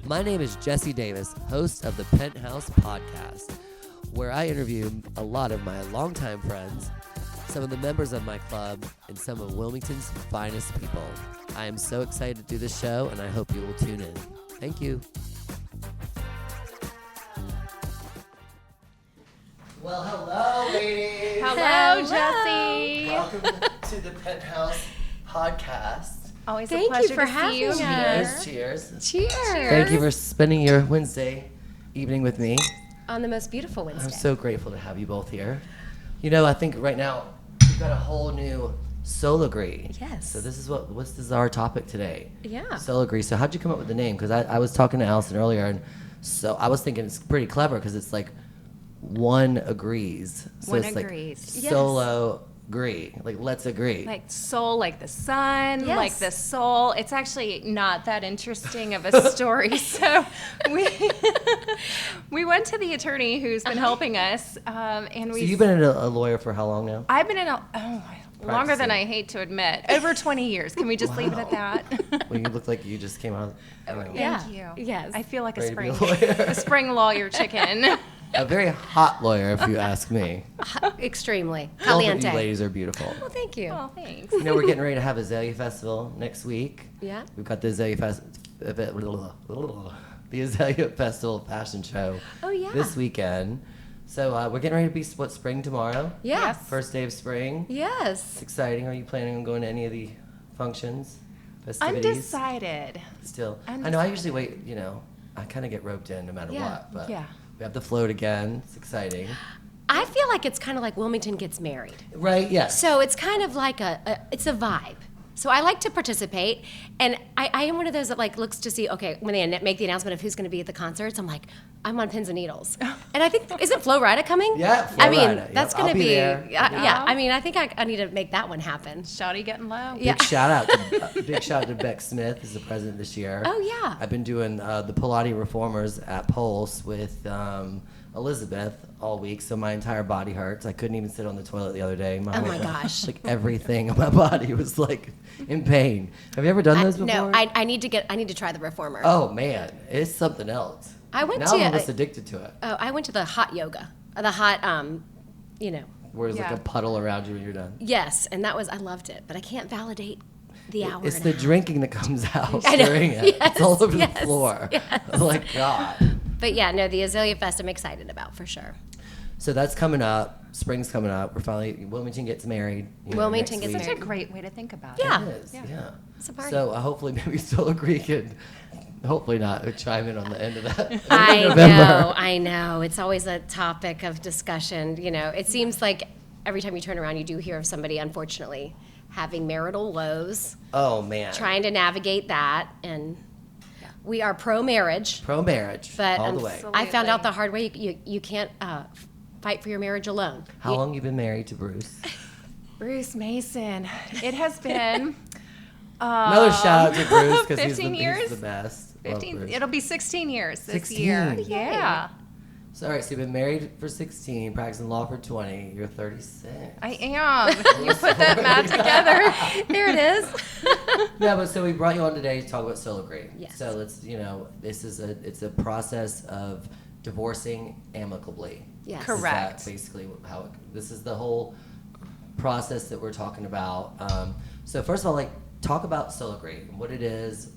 My name is Jesse Davis, host of the Penthouse Podcast, where I interview a lot of my longtime friends, some of the members of my club, and some of Wilmington's finest people. I am so excited to do this show, and I hope you will tune in. Thank you. Well, hello, ladies. Hello, Jesse. Welcome to the Penthouse Podcast. Always Thank a pleasure you for to having see you us. here. Cheers. Cheers. Thank you for spending your Wednesday evening with me. On the most beautiful Wednesday. I'm so grateful to have you both here. You know, I think right now we've got a whole new Soligree. Yes. So this is our topic today. Yeah. Soligree. So how'd you come up with the name? Because I was talking to Allison earlier, and so I was thinking it's pretty clever because it's like one agrees. So One it's agrees. like Yes. solo agree. Like let's agree. Like soul, like the sun, Yes. like the soul. It's actually not that interesting of a story. So we went to the attorney who's been helping us, and So we. you've been a lawyer for how long now? I've been in longer than Practicing. I hate to admit. Over 20 years. Can we just leave it at that? Well, you look like you just came out. Anyway, Yeah. Thank you. Yes. I feel like a Ready to be spring, a lawyer. a spring lawyer chicken. A very hot lawyer, if you ask me. Extremely. Both of you Caliente. ladies are beautiful. Well, thank you. Oh, thanks. You know, we're getting ready to have Azalea Festival next week. Yeah. We've got the Azalea Festival fashion show Oh, yeah. this weekend. So we're getting ready to be spring tomorrow. Yeah. Yes. First day of spring. Yes. It's exciting. Are you planning on going to any of the functions, festivities? Undecided. Still. I know I usually wait, you know, I kind of get roped in no matter Yeah. what. But Yeah. we have the float again. It's exciting. I feel like it's kind of like Wilmington gets married. Right? Yes. So it's kind of like it's a vibe. So I like to participate, and I am one of those that like looks to see, okay, when they make the announcement of who's going to be at the concerts, I'm like, I'm on pins and needles. And I think, isn't Flo Rida coming? Yeah, I mean, Flo Rida. that's Yep, going I'll to be be, there. yeah, I mean, I think I need to make that one happen. Shawty getting low. Yeah. Big shout out to Beck Smith as the president this year. Oh, yeah. I've been doing the Pilates Reformers at Pulse with Elizabeth all week, so my entire body hurts. I couldn't even sit on the toilet the other day. Oh, my gosh. Like everything on my body was like in pain. Have you ever done those before? No, I need to try the reformer. Oh man, it's something else. I went now to I'm almost addicted to it. Oh, I went to the hot yoga, the hot, you know. Where there's Yeah. like a puddle around you when you're done. Yes, and I loved it, but I can't validate the hour. It's and the a half. drinking that comes out I know, during it. yes, It's all over yes, the floor. yes. Like God. But yeah, no, the Azalea Fest I'm excited about for sure. So that's coming up. Spring's coming up. We're finally Wilmington gets married. Wilmington next gets week. Such a great way to think about Yeah. it. It is, yeah. It's a party. So hopefully maybe Soligree can, hopefully not, chime in on the end of that. I know. It's always a topic of discussion. You know, it seems like every time you turn around, you do hear of somebody, unfortunately, having marital woes, Oh man. trying to navigate that, and we are pro-marriage, Pro-marriage, but all the way. I found out the hard way. You can't fight for your marriage alone. How long you been married to Bruce? Bruce Mason. It has been Another shout out to Bruce because he's 15 years? he's the best. Love 15. Bruce. It'll be 16 years this 16. year. Yay. Yeah, So, all right, so you've been married for 16, practicing law for 20. You're 36. I am. You put that math together. There it is. Yeah, but so we brought you on today to talk about Soligree. Yes. So let's, it's a process of divorcing amicably. Yes. Is Correct. that basically this is the whole process that we're talking about. So first of all, like, talk about Soligree, what it is,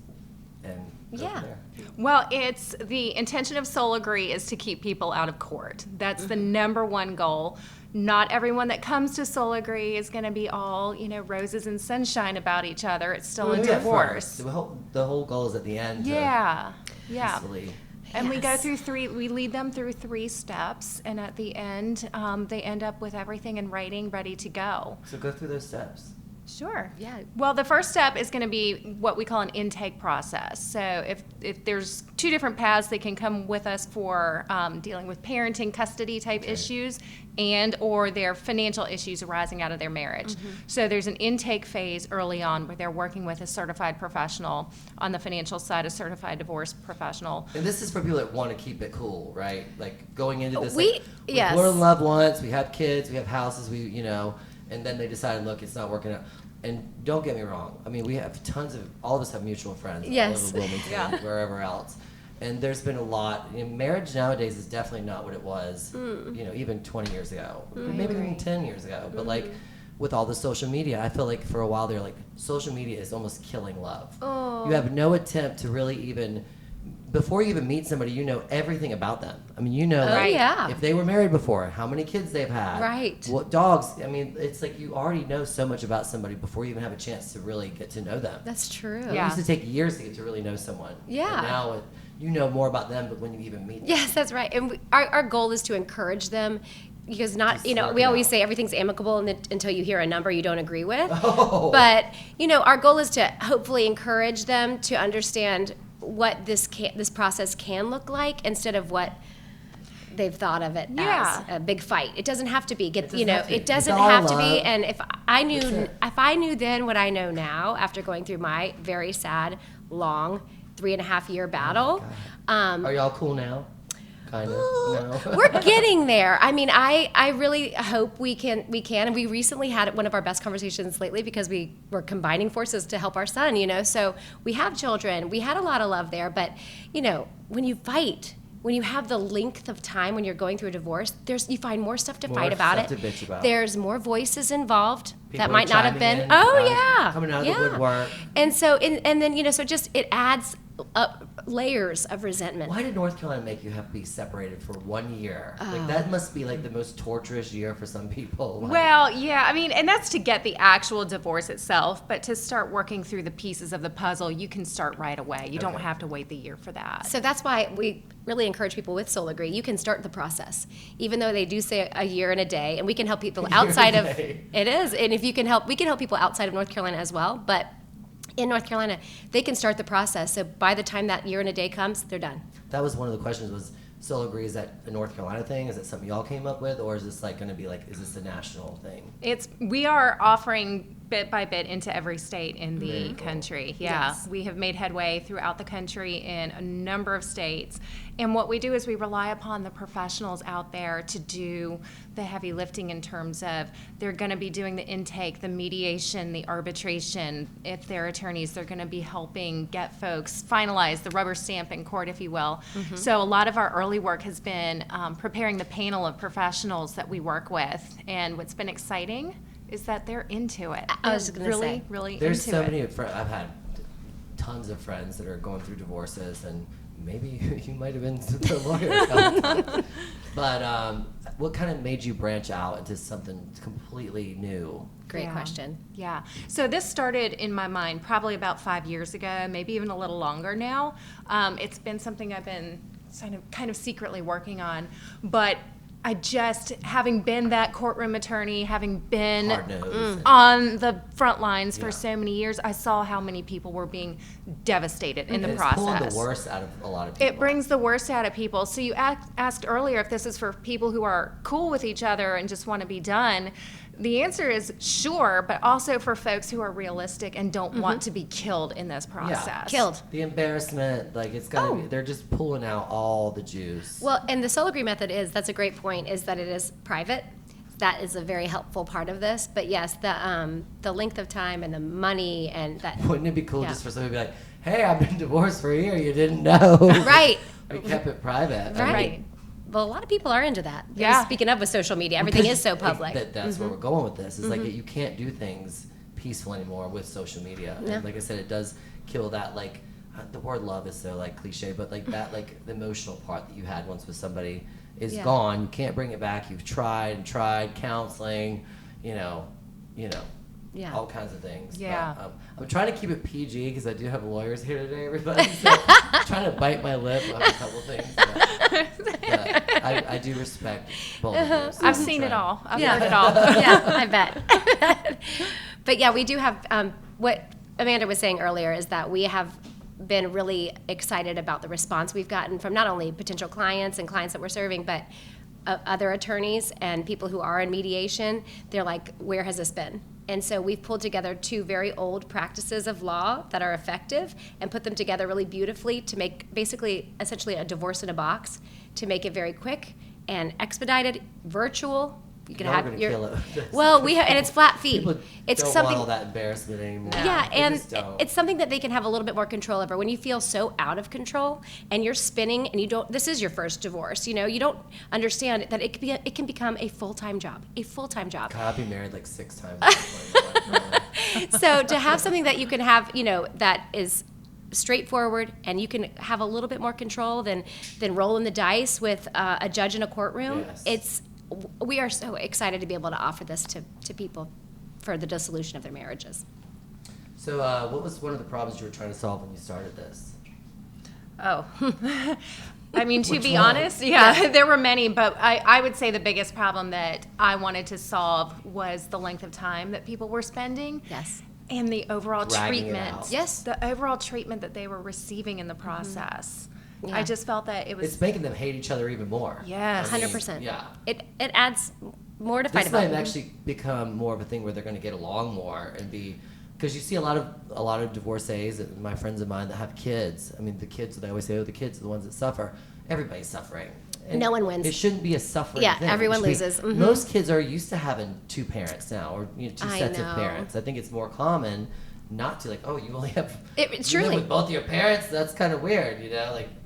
and go Yeah. from there. Well, it's the intention of Soligree is to keep people out of court. That's the number one goal. Not everyone that comes to Soligree is going to be all, roses and sunshine about each other. It's still a Maybe at divorce. first. The whole goal is at the end. to Yeah. peacefully- And we go Yes. through we lead them through 3 steps, and at the end, they end up with everything in writing ready to go. So go through those steps. Sure. Yeah. Well, the first step is going to be what we call an intake process. So if there's 2 different paths, they can come with us for dealing with parenting, custody type issues, and or their financial issues arising out of their marriage. So there's an intake phase early on where they're working with a certified professional. On the financial side, a certified divorce professional. And this is for people that want to keep it cool, right? Like going into this, yes. we're in love once, we have kids, we have houses, and then they decide, look, it's not working out. And don't get me wrong, I mean, we have all of us have mutual friends Yes. all over Wilmington, Yeah. wherever else. And there's been a lot. Marriage nowadays is definitely not what it was, even 20 years ago, maybe even 10 years ago. But like with all the social media, I feel like for a while they're like, social media is almost killing love. You have no attempt to really even, before you even meet somebody, you know everything about them. I mean, if they were married before, how many kids they've had, what dogs. I mean, it's like you already know so much about somebody before you even have a chance to really get to know them. That's true. It used to take years to get to really know someone. Yeah. And now you know more about them, but when you even meet them. Yes, that's right. And our goal is to encourage them, because we always say everything's amicable until you hear a number you don't agree with. Oh. But, our goal is to hopefully encourage them to understand what this process can look like instead of what they've thought of it as a big fight. It doesn't have to be. It doesn't have to be. And if I knew then what I know now after going through my very sad, long 3.5-year battle. Are y'all cool now? Kind of. No. We're getting there. I mean, I really hope we can. And we recently had one of our best conversations lately because we were combining forces to help our son, So we have children. We had a lot of love there. But, when you fight, when you have the length of time when you're going through a divorce, you find more stuff to fight about it. To bitch about. There's more voices involved People that might not have been. Coming out of the woodwork. And so, and then, so just it adds layers of resentment. Why did North Carolina make you have to be separated for 1 year? Like that must be like the most torturous year for some people. Well, yeah, I mean, and that's to get the actual divorce itself, but to start working through the pieces of the puzzle, you can start right away. You don't have to wait the year for that. So that's why we really encourage people with Soul Agree. You can start the process, even though they do say a year and a day, and we can help people outside of it is. And if you can help, we can help people outside of North Carolina as well. But in North Carolina, they can start the process. So by the time that year and a day comes, they're done. That was one of the questions was, Soul Agree, is that a North Carolina thing? Is that something y'all came up with? Or is this like going to be like, is this a national thing? We are offering bit by bit into every state in the country. Yeah. Yes. We have made headway throughout the country in a number of states. And what we do is we rely upon the professionals out there to do the heavy lifting in terms of they're going to be doing the intake, the mediation, the arbitration. If they're attorneys, they're going to be helping get folks finalize the rubber stamp in court, if you will. So a lot of our early work has been preparing the panel of professionals that we work with. And what's been exciting is that they're into it. I was going to say. Really There's into so it. many I've had tons of friends that are going through divorces, and maybe you might have been the lawyer. But what kind of made you branch out into something completely new? Great question. Yeah. So this started in my mind probably about 5 years ago, maybe even a little longer now. It's been something I've been kind of secretly working on, but I just, having been that courtroom attorney, having been on the front lines for so many years, I saw how many people were being devastated in the process. It's pulling the worst out of a lot of people. It brings the worst out of people. So you asked earlier if this is for people who are cool with each other and just want to be done. The answer is sure, but also for folks who are realistic and don't want to be killed in this process. Yeah. Killed. The embarrassment, like it's gonna be, they're just pulling out all the juice. Well, and the Soul Agree method that's a great point, is that it is private. That is a very helpful part of this. But yes, the length of time and the money and that. Wouldn't it be cool just for somebody to be like, hey, I've been divorced for a year, you didn't know. Right. We kept it private. Right. Well, a lot of people are into that. Yeah. Speaking of with social media, everything is so public. That's where we're going with this. Is like you can't do things peaceful anymore with social media. Yeah. And like I said, it does kill that, like, the word love is so like cliche, but like that, like the emotional part that you had once with somebody is gone. You can't bring it back. You've tried counseling, all kinds of things. Yeah. But, I'm trying to keep it PG because I do have lawyers here today, everybody. So I'm trying to bite my lip on a couple things. But I do respect both of you. So I've seen it all. I've Yeah. heard it all. Yeah, I bet. But yeah, we do have, what Amanda was saying earlier is that we have been really excited about the response we've gotten from not only potential clients and clients that we're serving, but other attorneys and people who are in mediation. They're like, where has this been? And so we've pulled together 2 very old practices of law that are effective and put them together really beautifully to make essentially a divorce in a box, to make it very quick and expedited, virtual, You can Y'all are have gonna your kill it. well, and it's flat fee. People It's don't something. want all that embarrassment anymore. Yeah, They and just don't. it's something that they can have a little bit more control over. When you feel so out of control and you're spinning and you don't, this is your first divorce, you don't understand that it can become a full-time job, God, I've been married like 6 times. So to have something that you can have, that is straightforward and you can have a little bit more control than rolling the dice with a judge in a courtroom. Yes. We are so excited to be able to offer this to people for the dissolution of their marriages. So what was one of the problems you were trying to solve when you started this? Oh. I mean, to Which be one? honest, there were many, but I would say the biggest problem that I wanted to solve was the length of time that people were spending. Yes. And the overall Dragging it treatment. out. Yes. The overall treatment that they were receiving in the process. Yeah. I just felt that it was. It's making them hate each other even more. Yes. 100%. Yeah. It adds more to fight This about. might actually become more of a thing where they're going to get along more and be, because you see a lot of divorcees, my friends of mine that have kids. I mean, the kids, they always say, the kids are the ones that suffer. Everybody's suffering. And no one wins. It shouldn't be a suffering Yeah, thing. everyone It should be- loses. Mhm. Most kids are used to having 2 parents now, or 2 I sets know. of parents. I think it's more common not to, like, oh, you only have It you live truly- with both your parents. That's kind of weird,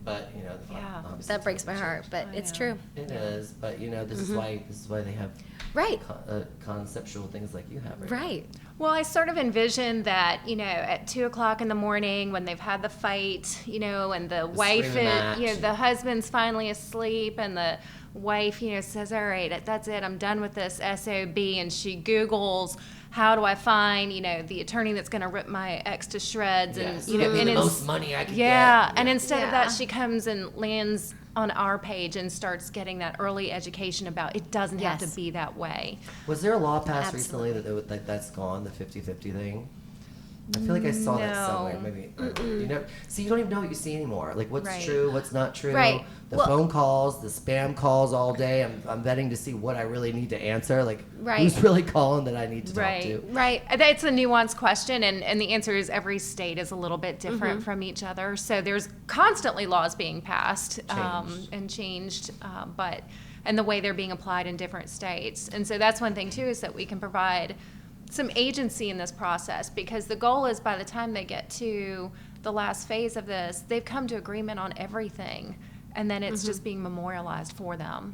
but Yeah. obviously That breaks my it's heart, but I it's know. true. It is, but this is why they have Right. conceptual things like you have now. Right. Well, I sort of envisioned that, at 2:00 in the morning when they've had the fight, and the wife, screaming match. the husband's finally asleep and the wife, says, all right, that's it. I'm done with this SOB. And she Googles, how do I find, the attorney that's going to rip my ex to shreds? Yes. And, Give me and the it's- most money I can yeah. get. And instead of that, Yeah. she comes and lands on our page and starts getting that early education about it doesn't have Yes. to be that way. Was there a law passed Absolutely. recently that's gone, the 50-50 thing? I feel like I saw that No. somewhere. Maybe you never see. You don't even know what you see anymore. Like what's Right. true, what's not true. Right. The Well- phone calls, the spam calls all day. I'm vetting to see what I really need to answer. Like Right. who's really calling that I need to Right. talk to. Right. It's a nuanced question, and the answer is every state is a little bit different Mm-hmm. from each other. So there's constantly laws being passed Changed. and changed, and the way they're being applied in different states. And so that's one thing, too, is that we can provide some agency in this process, because the goal is by the time they get to the last phase of this, they've come to agreement on everything, and then it's just being memorialized for them.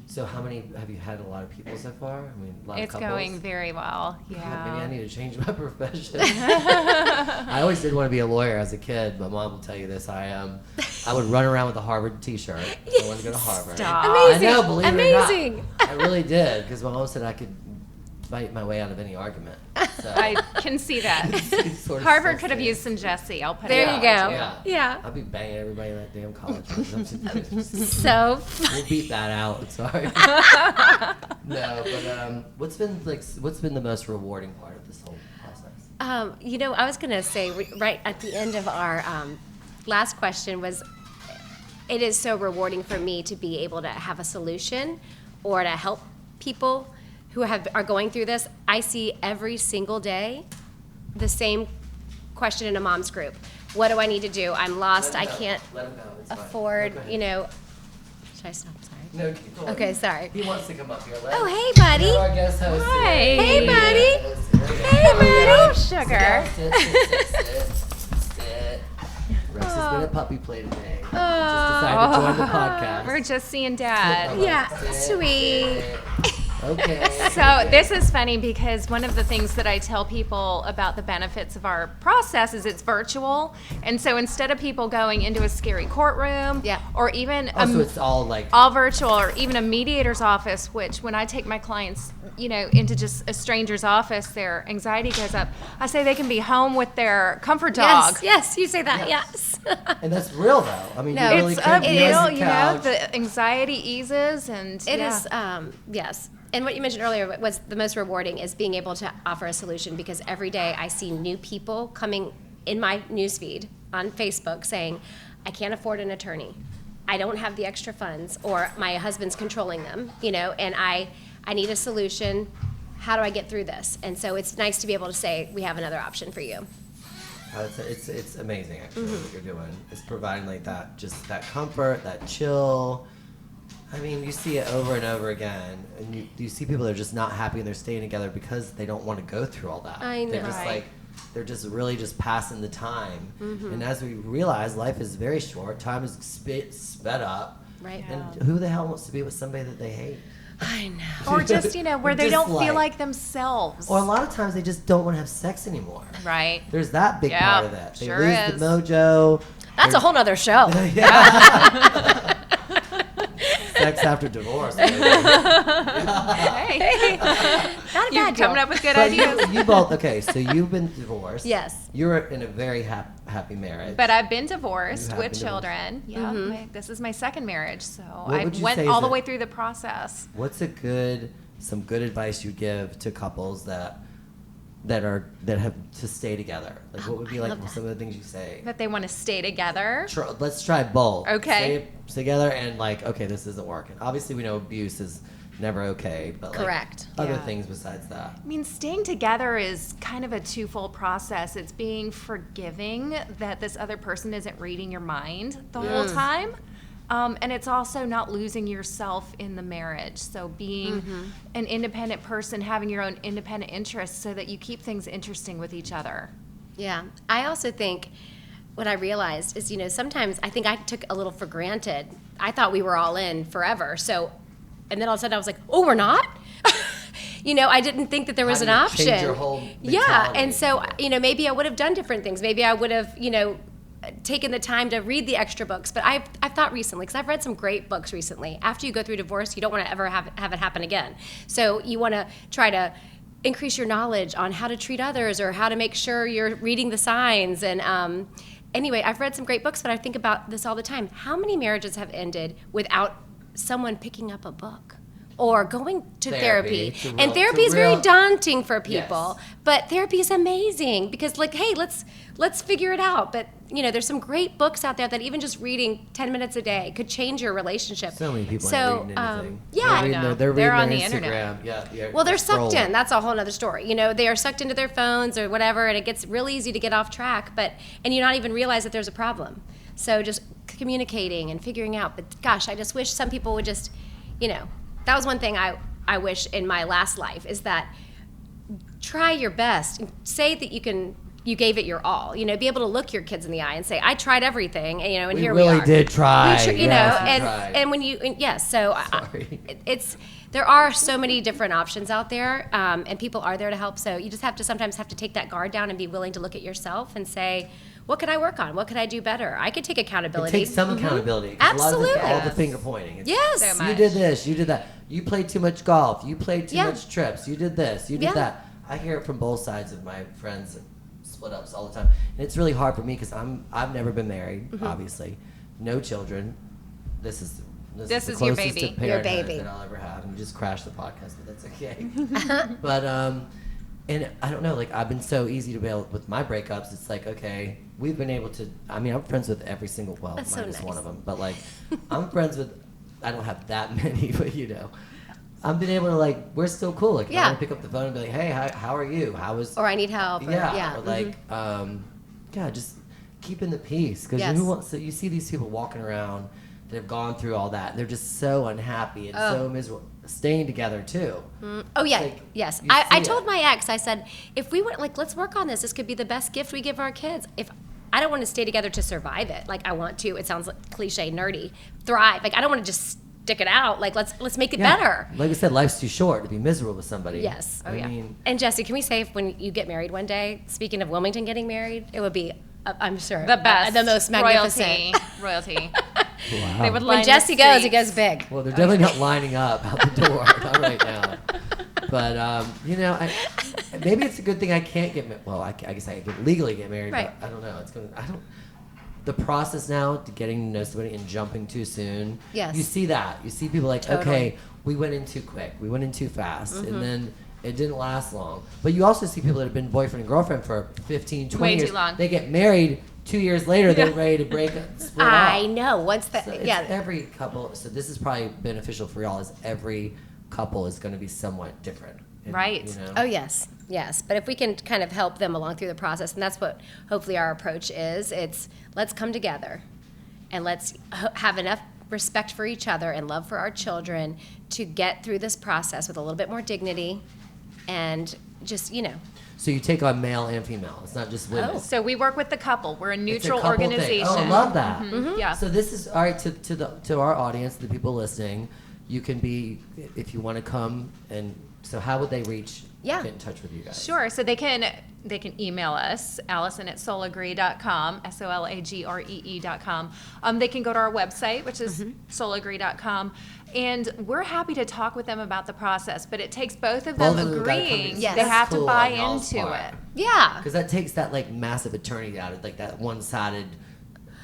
So how many have you had? A lot of people so far. I mean, a lot It's of couples. going very well. God, Yeah. maybe I need to change my profession. I always did want to be a lawyer as a kid. My mom will tell you this. I would run around with a Harvard T-shirt. I wanted to go to Harvard. Stop. Amazing. I know, believe Amazing. it or not. I really did, because my mom said I could fight my way out of any argument. So I can see that. it's sort of Harvard so could have sad. used some Jesse. I'll put There it you out. go. Yeah. Yeah. I'll be banging everybody in that damn college. So We'll beat that out. Sorry. No, but what's been the most rewarding part of this whole process? I was going to say right at the end of our last question was, it is so rewarding for me to be able to have a solution or to help people who are going through this. I see every single day the same question in a mom's group. What do I need to do? I'm lost. I can't Let him go. It's fine. afford, No, go ahead. Should I stop? Sorry. No, keep going. Okay, sorry. He wants to come up here. Let Oh, him- hey, buddy. You know our guest host Hi. today. Hey, buddy. Hey, Oh, Sit sugar. down, sit. Rex has been at puppy play today. Just decided to join the podcast. We're just seeing Dad. Yeah, Sit, sweet. sit. Okay. So this is funny because one of the things that I tell people about the benefits of our process is it's virtual. And so instead of people going into a scary courtroom Yeah. or even So it's all like all virtual, or even a mediator's office, which when I take my clients, into just a stranger's office, their anxiety goes up. I say they can be home with their comfort dog. Yes, you say that. Yes. and that's real though. I mean, No. you really It's can be real, on the couch. the anxiety eases, and It yeah. is, yes. And what you mentioned earlier was the most rewarding is being able to offer a solution, because every day I see new people coming in my newsfeed on Facebook saying, I can't afford an attorney. I don't have the extra funds, or my husband's controlling them, and I need a solution. How do I get through this? And so it's nice to be able to say, we have another option for you. It's amazing actually what you're doing. It's providing like that, just that comfort, that chill. I mean, you see it over and over again, and you see people that are just not happy and they're staying together because they don't want to go through all that. I know. They're just Right. they're just really just passing the time. Mm-hmm. And as we realize, life is very short. Time is sped up. Right. And who the hell wants to be with somebody that they hate? I know. Or just, where they don't Dislike. feel like themselves. Or a lot of times they just don't want to have sex anymore. Right. There's that big Yeah, part of that. They sure lose is. the mojo. That's a whole nother show. Sex after divorce. Hey, Not a you're bad coming deal. up with good But ideas. you both, okay, so you've been divorced. Yes. You're in a very happy marriage. But I've been divorced You have with been divorced. children. Yeah, this is my second marriage, so What I would you went say all is the a- way through the process. What's some good advice you give to couples that have to stay together? Like, what would be I like love that. some of the things you say? That they want to stay together. Let's try both. Okay. Stay together and okay, this isn't working. Obviously, we know abuse is never okay, but Correct. other Yeah. things besides that. I mean, staying together is kind of a twofold process. It's being forgiving that this other person isn't reading your mind the whole time. And it's also not losing yourself in the marriage. So being an independent person, having your own independent interests so that you keep things interesting with each other. Yeah. I also think what I realized is, sometimes I think I took a little for granted. I thought we were all in forever. So, and then all of a sudden I was like, oh, we're not? I didn't think that there was How an did it change option. your whole Yeah. mentality? And so, maybe I would have done different things. Maybe I would have, taken the time to read the extra books. But I've thought recently, because I've read some great books recently. After you go through divorce, you don't want to ever have it happen again. So you want to try to increase your knowledge on how to treat others or how to make sure you're reading the signs. And anyway, I've read some great books, but I think about this all the time. How many marriages have ended without someone picking up a book? Or going to therapy. And therapy is very daunting for people. Yes. But therapy is amazing because, hey, let's figure it out. But, there's some great books out there that even just reading 10 minutes a day could change your relationship. So many people So, aren't reading anything. yeah. They're I reading know. they're They're reading on their the internet. Instagram. Yeah. Well, they're sucked scrolling. in. That's a whole other story. They are sucked into their phones or whatever, and it gets real easy to get off track. And you not even realize that there's a problem. So just communicating and figuring out. But gosh, I just wish some people would just, that was one thing I wish in my last life is that try your best and say that you gave it your all. Be able to look your kids in the eye and say, I tried everything, and We here really we are. did try. We Yes, we and tried. and when yes, so Sorry. there are so many different options out there, and people are there to help. So you just sometimes have to take that guard down and be willing to look at yourself and say, what could I work on? What could I do better? I could take It accountability. takes some accountability. 'Cause Absolutely. A lot of all the finger pointing. It's, Yes. So You much. did this. You did that. You played too much golf. You played too Yeah. much trips. You did this. You did Yeah. that. I hear it from both sides of my friends and split ups all the time. And it's really hard for me because I've never been married, Mm-hmm. obviously, no children. This is This the is your closest baby. to Your parenthood baby. that I'll ever have. And we just crashed the podcast, but that's okay. But and I don't know, I've been so easy to be able with my breakups. It's okay, we've been able to. I mean, I'm friends with every single. Well, That's so minus one nice. of them, but I'm friends with. I don't have that many, but I've been able to we're still cool. I Yeah. want to pick up the phone and be like, hey, how are you? How was? Or I need help. Or, Yeah. Or mhm. just keeping the peace because Yes. who wants to? You see these people walking around that have gone through all that. And they're just so unhappy and so miserable. Staying together too. Oh yeah, Like, yes. you I see told it. my ex, I said, if we were let's work on this. This could be the best gift we give our kids. If I don't want to stay together to survive it, I want to. It sounds cliche, nerdy. Thrive. I don't want to just stick it out. Let's make it better. Like I said, life's too short to be miserable with somebody. Yes. Oh, yeah. I mean, And Jesse, can we say when you get married one day? Speaking of Wilmington getting married, it would be, I'm sure, The best. the most magnificent. Royalty. wow. They would line When the Jesse goes, he streets. goes big. Well, they're definitely not lining up out the door not right now. But maybe it's a good thing I can't get. Well, I guess I could legally get married. Right. But I don't know. The process now to getting to know somebody and jumping too soon. Yes. You see that. You see people Totally. okay, we went in too quick. We went in too fast, and then it didn't last long. But you also see people that have been boyfriend and girlfriend for 15, 20 Way too years. long. They get married. 2 years later, they're ready to break up, split up. I know. Once that, So it's yeah. every couple. So this is probably beneficial for y'all. Is every couple is going to be somewhat different, And, Right. Oh, yes, yes. But if we can kind of help them along through the process, and that's what hopefully our approach is, it's let's come together and let's have enough respect for each other and love for our children to get through this process with a little bit more dignity and just, So you take on male and female. It's not just women. So we work with the couple. We're a It's neutral couple thing. organization. Oh, I love that. Yeah. So this is all right to our audience, the people listening. You can be, if you want to come, and so how would they get in touch with you guys? Sure. So they can email us, Allison at solagree.com, SOLAGREE.com. They can go to our website, which is solagree.com, and we're happy to talk with them about the process. But it takes both of them agreeing. Yes. They have to Cool buy on y'all's into part. it. Yeah. Because that takes that like massive attorney out of like that one-sided.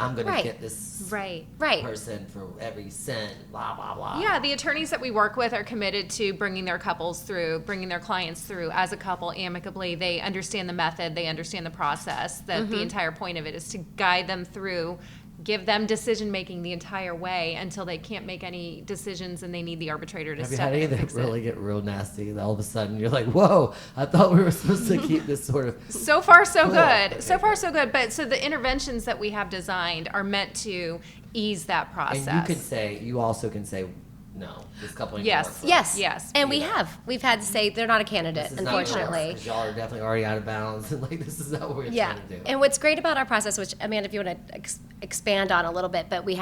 I'm gonna Right. get this Right. person for every cent. Blah blah blah. Yeah, the attorneys that we work with are committed to bringing their couples through, bringing their clients through as a couple amicably. They understand the method, they understand the process, that the entire point of it is to guide them through, give them decision making the entire way until they can't make any decisions and they need the arbitrator to Have you step had in any and that fix really it. get real nasty? And all of a sudden you're like, whoa! I thought we were supposed to keep this sort of. So far, so Cool. good. Okay, So far, good. so good. But so the interventions that we have designed are meant to ease that process. And you also can say, no, this couple ain't Yes. gonna work for us. Yes. Yes. And Yeah. we've had to say they're not a candidate, This is not unfortunately. because y'all are definitely already out of bounds, and like this is not what we're Yeah. trying to do. And what's great about our process, which Amanda, if you want to expand on a little bit, but we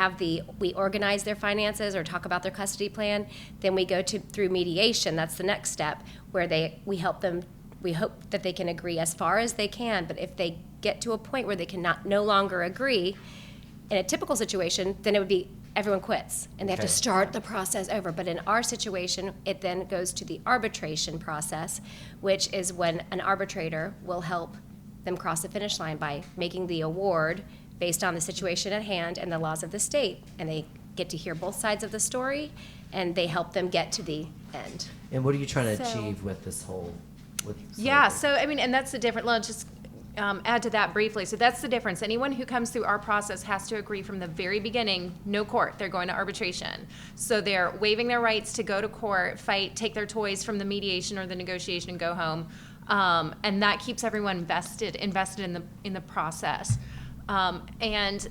organize their finances or talk about their custody plan. Then we go through mediation. That's the next step where we help them. We hope that they can agree as far as they can. But if they get to a point where they no longer agree, in a typical situation, then it would be everyone quits and they have to Okay. start the process over. But in our situation, it then goes to the arbitration process, which is when an arbitrator will help them cross the finish line by making the award based on the situation at hand and the laws of the state. And they get to hear both sides of the story, and they help them get to the end. And what are you trying to So- achieve with this whole? Yeah, so I mean, and that's the difference. Let's just add to that briefly. So that's the difference. Anyone who comes through our process has to agree from the very beginning, no court, they're going to arbitration. So they're waiving their rights to go to court, fight, take their toys from the mediation or the negotiation and go home. And that keeps everyone invested in the process. And,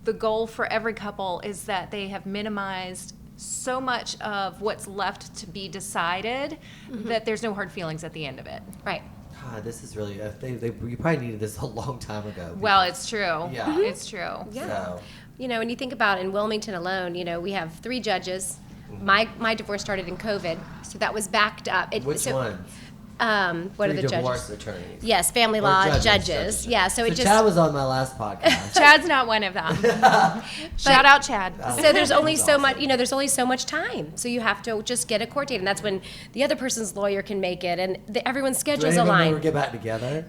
the goal for every couple is that they have minimized so much of what's left to be decided that there's no hard feelings at the end of it. Right. God, this is really. You probably needed this a long time ago. Well, it's true. Yeah. It's true. Yeah. So, When you think about in Wilmington alone, we have 3 judges. My divorce started in COVID, so that was backed up. which ones? What are Three the divorce judges? attorneys. Yes, family Or law judges. judges. Yeah, so it just Chad was on my last podcast. Chad's not one of them. Shout out Chad. so there's only That's so awesome. much, there's only so much time. So you have to just get a court date, and that's when the other person's lawyer can make it, and everyone's Do schedules any of them ever align. get back together?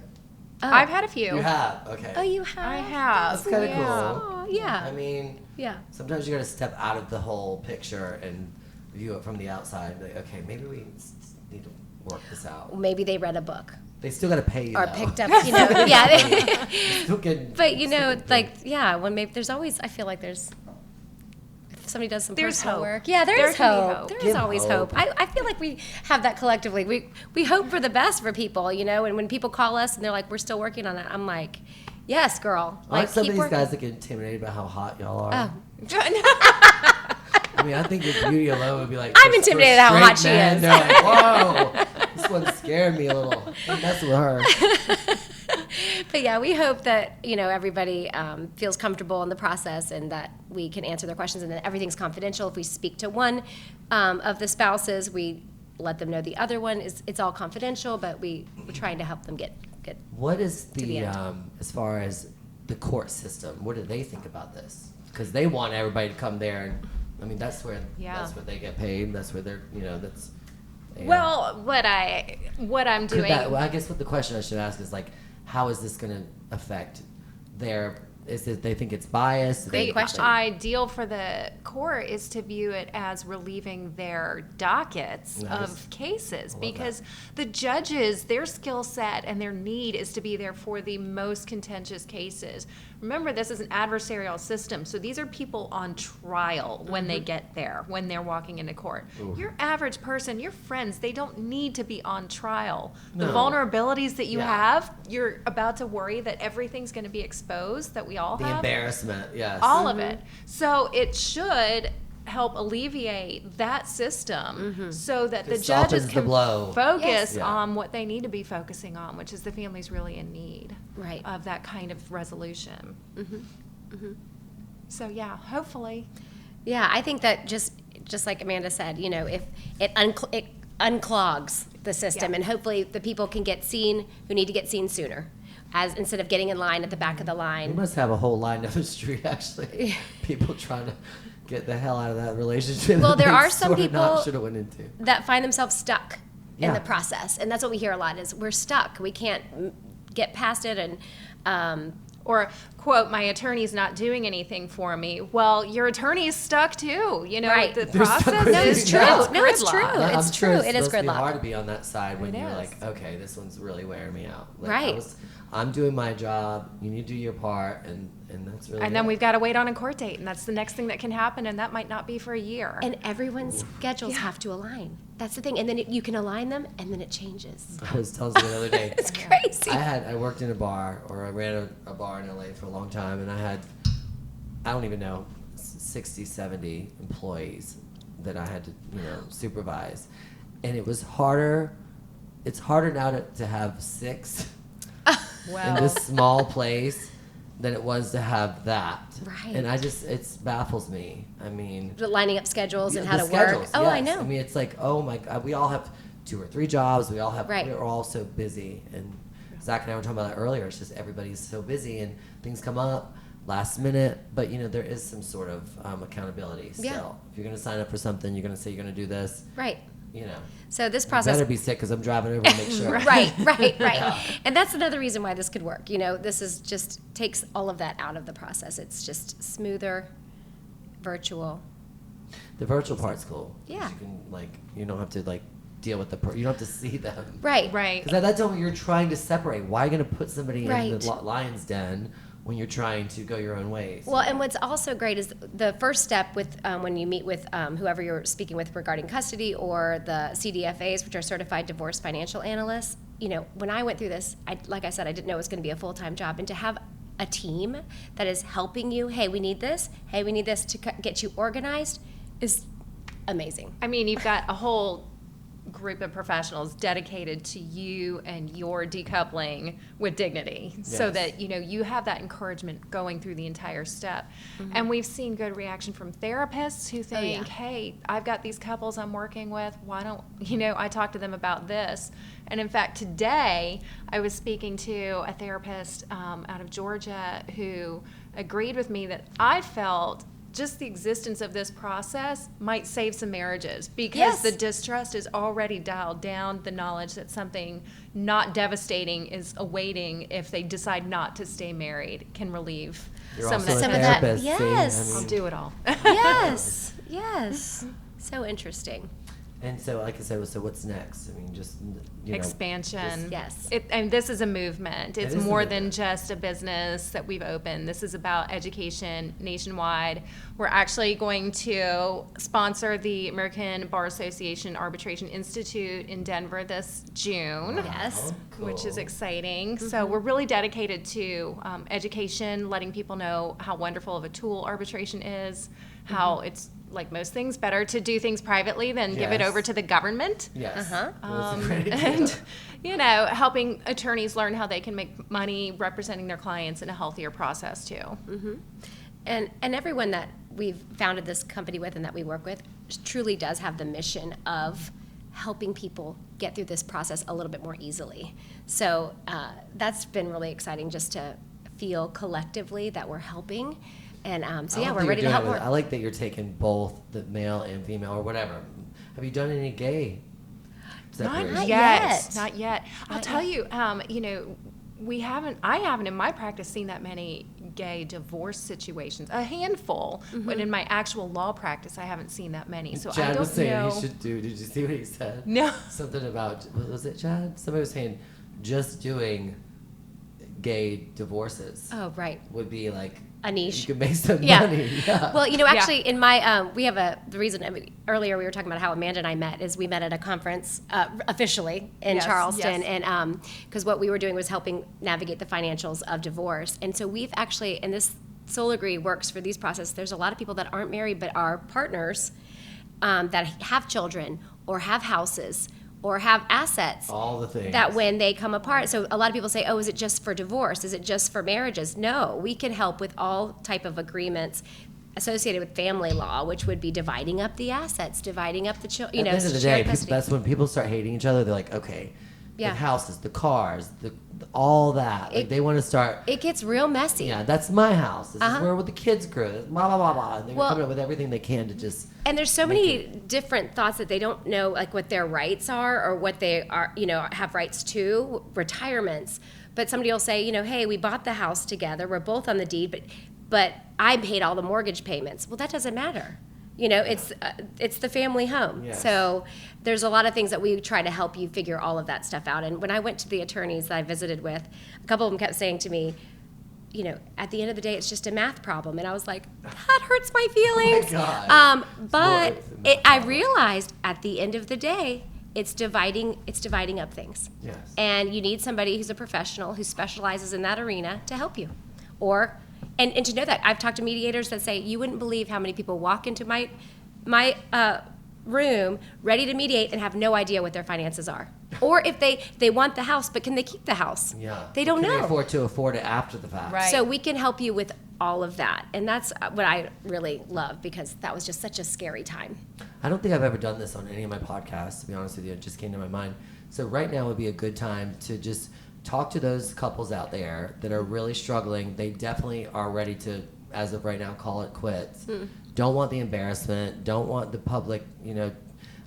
I've had a few. You have. Okay. Oh, you have? I have. That's kind of Yeah. cool. Oh, yeah. I mean, Yeah. sometimes you got to step out of the whole picture and view it from the outside. Like, okay, maybe we need to work this out. Maybe they read a book They still got to pay you. or though. picked up, yeah. Still getting- But still getting paid. when maybe there's always, I feel like there's, if somebody does some There's personal hope. work, yeah, There there's can be hope. hope. There Give is always hope. hope. I feel like we have that collectively. We hope for the best for people, and when people call us and they're like, we're still working on it, I'm like, yes, girl. Aren't Like, some of keep these working. guys that get intimidated by how hot y'all are? Oh. I mean, I think your beauty alone would be like. I'm for intimidated how straight hot she men, is. They're like, whoa, this one scared me a little. Don't mess with her. But yeah, we hope that everybody feels comfortable in the process and that we can answer their questions, and that everything's confidential. If we speak to one of the spouses, we let them know the other one it's all confidential, but we're trying to help them get What is the the end. as far as the court system? What do they think about this? Because they want everybody to come there, and I mean that's where they get paid. That's where they're that's. Yeah. Well, what I'm Could doing. well, I guess what the question I should ask is like, how is this going to affect their? Is it they think it's biased? Great question. Ideal for the court is to view it as relieving their dockets Nice. of cases, I love because the judges, their skill set and their need is to be there for the most contentious cases. Remember, this is an adversarial system, so these are people on trial when they get there, when they're walking into court. Ooh. Your average person, your friends, they don't need to be on trial. The No. vulnerabilities that you Yeah. have, you're about to worry that everything's going to be exposed, that we all The have. embarrassment, yes. All of it. So it should help alleviate that system so that the It judges softens the can blow. focus Yes. Yeah. on what they need to be focusing on, which is the family's really in need Right. of that kind of resolution. So yeah, hopefully. Yeah, I think that just like Amanda said, you know, if it unclogs the system, Yeah. and hopefully the people can get seen who need to get seen sooner, as instead of getting in line at the back of the You line. must have a whole line down the street, actually. People trying to get the hell out of that relationship. Well, that there they are some sorta not people should have went into. that find themselves stuck in Yeah. the process, and that's what we hear a lot: is we're stuck. We can't get past it, and Or, quote, my attorney's not doing anything for me. Well, your attorney's stuck too. You know, Right. the They're stuck process with no, it. it's true. Yeah. No, it's true. gridlock. Yeah, It's I'm sure true. it's It is supposed to be gridlock. hard to be on that side when It you're is. like, okay, this one's really wearing me out. Like, Right. I'm doing my job. You need to do your part, and that's really. And then it. we've got to wait on a court date, and that's the next thing that can happen, and that might not be for a year. And everyone's schedules have to align. That's the thing. And then you can align them, and then it changes. I was telling you the other day. It's crazy. I worked in a bar, or I ran a bar in LA for a long time, and I had, I don't even know, 60, 70 employees that I had to, supervise. And it was harder, it's harder now to have 6 in this small place than it was to have that. Right. And it baffles me. I mean, But lining up schedules and the how to schedules, work. Oh, I yes. know. I mean, it's like, oh my God, we all have 2 or 3 jobs. We're all so busy. And Zach and I were talking about that earlier. It's just everybody's so busy and things come up last minute. But, there is some sort of accountability still. Yeah. If you're going to sign up for something, you're going to say you're going to do this. Right. You So this process. better be sick because I'm driving over to make sure. Right. And that's another reason why this could work. This is just takes all of that out of the process. It's just smoother, virtual. The virtual part's cool. 'Cause Yeah. You can, you don't have to, deal with you don't have to see them. Right. Right. Because at that time, you're trying to separate. Why are you going to put somebody in Right. the lion's den when you're trying to go your own ways? Well, and what's also great is the first step with when you meet with whoever you're speaking with regarding custody, or the CDFAs, which are Certified Divorce Financial Analysts. When I went through this, like I said, I didn't know it was going to be a full-time job, and to have a team that is helping you, hey, we need this to get you organized, is amazing. I mean, you've got a whole group of professionals dedicated to you and your decoupling with dignity, so Yes. that you have that encouragement going through the entire step. And we've seen good reaction from therapists who think, yeah. hey, I've got these couples I'm working with, why don't I talk to them about this? And in fact, today I was speaking to a therapist out of Georgia who agreed with me that I felt just the existence of this process might save some marriages, because Yes. the distrust is already dialed down. The knowledge that something not devastating is awaiting if they decide not to stay married can relieve You're some of also that. a Some of that, therapist, see? yes. I'll do it all. Yes. So interesting. And so, like I said, so what's next? I mean, just Expansion. Yes. And this is a movement. It's is a more than movement. just a business that we've opened. This is about education nationwide. We're actually going to sponsor the American Bar Association Arbitration Institute in Denver this June. Yes. Which is Cool. exciting. So we're really dedicated to education, letting people know how wonderful of a tool arbitration is, how it's, like most things, better to do things privately than give it Yes. over to the government. Yes. Uh-huh. Well, that's a great idea. And helping attorneys learn how they can make money representing their clients in a healthier process too. And everyone that we've founded this company with and that we work with truly does have the mission of helping people get through this process a little bit more easily. So that's been really exciting, just to feel collectively that we're helping. And so I yeah, love we're that ready to you're help doing it more. with- I like that you're taking both the male and female or whatever. Have you done any gay separation? Not yet. yet. Not yet. I'll Not tell you, I haven't in my practice seen that many gay divorce situations. A handful, but in my actual law practice, I haven't seen that many. So I Chad don't was saying know. he should do. Did you see what he said? No. Something about, what was it, Chad? Somebody was saying just doing gay divorces Oh, right. would be like a niche. You can make some Yeah. money. Yeah. Well, actually, in my we have the reason. I mean, earlier we were talking about how Amanda and I met is we met at a conference officially in Yes, Charleston, yes. and because what we were doing was helping navigate the financials of divorce, and so we've actually, and this Soul Agree works for these processes. There's a lot of people that aren't married but are partners that have children or have houses or have assets. All the things. That when they come apart, so a lot of people say, oh, is it just for divorce? Is it just for marriages? No, we can help with all type of agreements associated with family law, which would be dividing up the assets, dividing up the children, At the end of the day, shared custody. that's when people start hating each other. They're like, okay, Yeah. the houses, the cars, all that. Like, they want to start. It gets real messy. Yeah, that's my house. This Uh-huh. is where the kids grew. Blah blah blah blah. And they're Well- coming up with everything they can to just. And there's so Make many different thoughts that they don't know, like what their rights are or what they are, have rights to, retirements. But somebody will say, hey, we bought the house together. We're both on the deed, but I paid all the mortgage payments. Well, that doesn't matter. It's the family home. Yes. So there's a lot of things that we try to help you figure all of that stuff out. And when I went to the attorneys that I visited with, a couple of them kept saying to me, at the end of the day, it's just a math problem. And I was like, that hurts my feelings. God. But It's more than I math. realized at the end of the day, it's dividing up things. Yes. And you need somebody who's a professional who specializes in that arena to help you. And to know that, I've talked to mediators that say, you wouldn't believe how many people walk into my room ready to mediate and have no idea what their finances are. Or if they want the house, but can they keep the house? Yeah. They don't Can know. they afford it after the fact? Right. So we can help you with all of that. And that's what I really love, because that was just such a scary time. I don't think I've ever done this on any of my podcasts, to be honest with you. It just came to my mind. So right now would be a good time to just talk to those couples out there that are really struggling. They definitely are ready to, as of right now, call it quits. Don't want the embarrassment. Don't want the public,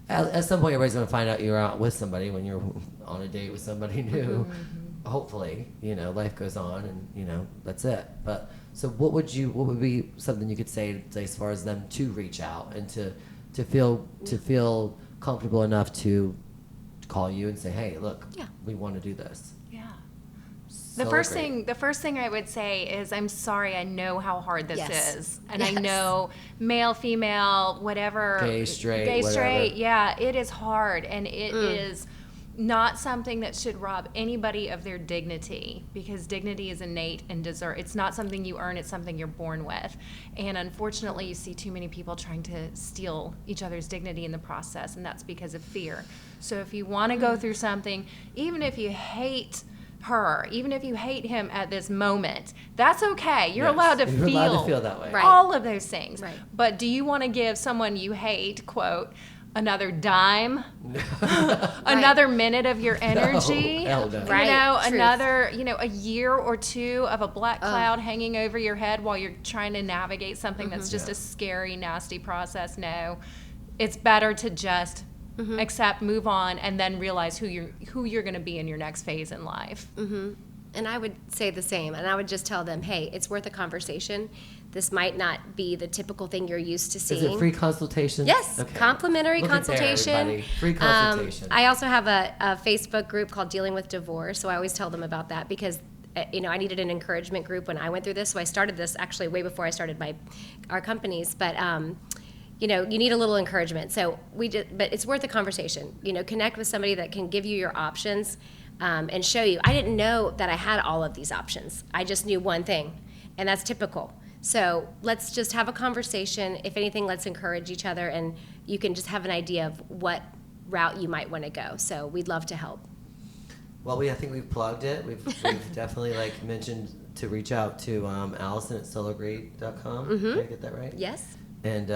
At some point, everybody's going to find out you're out with somebody when you're on a date with somebody new. Hopefully, life goes on, and that's it. But so, what would be something you could say as far as them to reach out and to feel comfortable enough to call you and say, hey, look, Yeah. we want to do this. Yeah. So The first great. thing I would say is, I'm sorry, I know how hard this Yes. is. And I Yes. know male, female, whatever. Gay, straight, straight, whatever. yeah, it is hard. And it is not something that should rob anybody of their dignity, because dignity is innate and deserve. It's not something you earn, it's something you're born with. And unfortunately, you see too many people trying to steal each other's dignity in the process, and that's because of fear. So if you want to go through something, even if you hate her, even if you hate him at this moment, that's okay. You're Yes, allowed to you're feel allowed to feel that way. Right. all of those things. Right. But do you want to give someone you hate, quote, another dime, another minute of your energy? hell no. Right. Truth. Another, a year or two of a black cloud hanging over your head while you're trying to navigate something that's just Yeah. a scary, nasty process? No. It's better to just accept, move on, and then realize who you're going to be in your next phase in life. And I would say the same. And I would just tell them, hey, it's worth a conversation. This might not be the typical thing you're used to seeing. Is it free consultation? Yes, Okay. complimentary Look at there, consultation. everybody. Free consultation. I also have a Facebook group called Dealing with Divorce, so I always tell them about that because I needed an encouragement group when I went through this. So I started this actually way before I started our companies, but. You need a little encouragement. So but it's worth a conversation. Connect with somebody that can give you your options and show you. I didn't know that I had all of these options. I just knew one thing, and that's typical. So let's just have a conversation. If anything, let's encourage each other, and you can just have an idea of what route you might want to go. So we'd love to help. Well, I think we've plugged it. We've definitely mentioned to reach out to Allison at soulagree.com. Did I get that right? Yes. And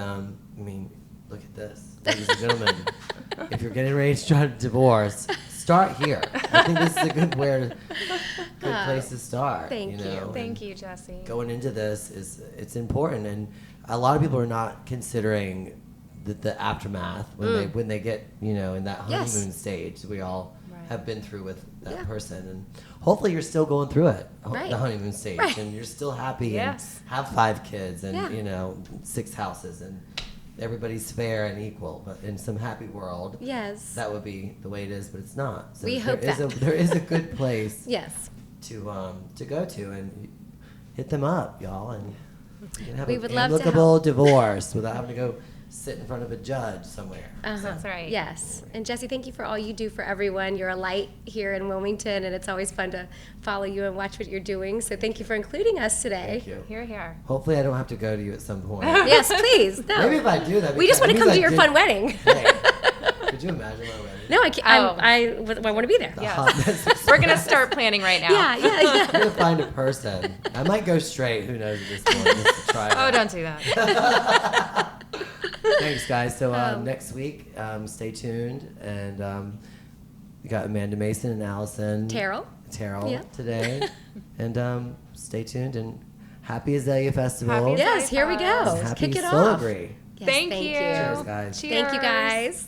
look at this, ladies and gentlemen. If you're getting ready to try to divorce, start here. I think this is a good place to start. Thank you. and Thank you, Jesse. Going into this it's important, and a lot of people are not considering the aftermath when they get in that Yes. honeymoon stage. We all Right. have been through with that Yeah. person, and hopefully you're still going through it, Right. the honeymoon stage, Right. and you're still happy Yes. and have 5 kids and Yeah. 6 houses, and everybody's fair and equal. But in some happy world, Yes. that would be the way it is, but it's not. So We there hope is that. there is a good place Yes. to go to, and hit them up, y'all, and You can have We an would love to amicable help. divorce without having to go sit in front of a judge somewhere. That's right. Yes. And Jesse, thank you for all you do for everyone. You're a light here in Wilmington, and it's always fun to follow you and watch what you're doing. So thank you for including us today. Thank you. Here. Hopefully I don't have to go to you at some point. Yes, please. No. Maybe if I do that. We just want to come to your fun wedding. Hey, could you imagine my wedding? No, I can't. I want to be there. The Yes. hot mess. We're going to start planning right now. Yeah. I'm gonna find a person. I might go straight. Who knows at this point? Just to try it Oh, out. don't do that. Thanks, guys. So next week, stay tuned, and we got Amanda, Mason, and Allison. Terrill. Terrill today, and stay tuned. And happy Azalea Festival. Happy Yes, here we go. And Let's happy kick it off. celebrate. Yes, Thank you. Cheers, guys. Thank you, guys.